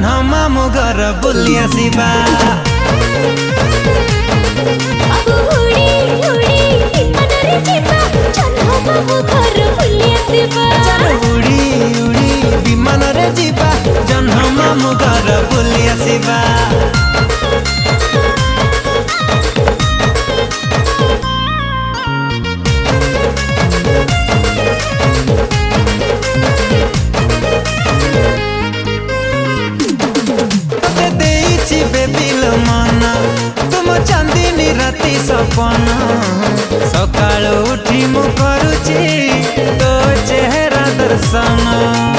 मामू घर बुली आसिबा। अब उड़ी उड़ी विमानरे जिबा जह्न मामू घर बुली आसिबा। उड़ी उड़ी विमान रे जिबा जह्न मामू घर बुली आसिबा। तुम चांदनी राति सपना सकाल उठी मु करुची तो चेहरा दर्शन।